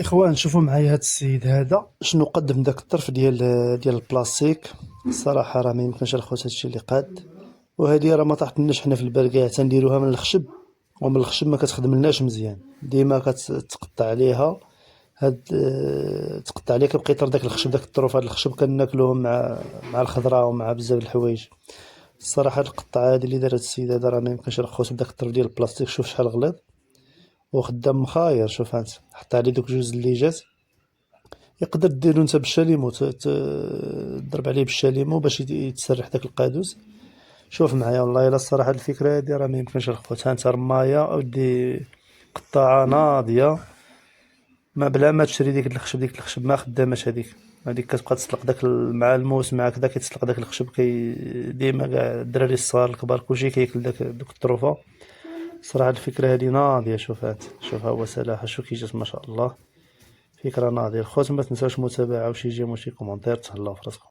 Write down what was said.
اخوان شوفوا معايا هاد السيد هذا شنو قدم داك الطرف ديال البلاستيك. الصراحه راه ما يمكنش الخوت هادشي اللي قاد. وهذه راه ما طاحتلناش حنا في البال كاع تنديروها من الخشب، ومن الخشب ما كتخدملناش مزيان، ديما كتقطع عليها. هاد تقطع عليها كيبقى يطير داك الخشب، داك الطروف هاد الخشب كناكلوهم مع الخضره ومع بزاف د الحوايج. الصراحه هاد القطعه هادي اللي دار هاد السيد هذا راه ما يمكنش الخوت بداك الطرف ديال البلاستيك. شوف شحال غليظ وخدام مخاير. شوف هانت حط عليه دوك جوج الليجات. يقدر ديرو نتا بالشاليمو، تضرب عليه بالشاليمو باش يتسرح داك القادوس. شوف معايا والله الا الصراحه هاد الفكره هادي راه ما يمكنش الخوت. ها انت رمايه اودي، قطاعه ناضيه، ما بلا ما تشري ديك الخشب. ديك الخشب ما خداماش هذيك. هذيك كتبقى تسلق داك مع الموس مع كذا كيتسلق داك الخشب ديما كاع الدراري الصغار الكبار كلشي كياكل دوك الطروفه. صراحه الفكره هذه ناضيه. شوف هات، شوف ها هو سلاحه، شوف كي جات ما شاء الله. فكره ناضيه الخوت. ما تنساوش متابعه وشي جيم وشي كومونتير. تهلاو في راسكم.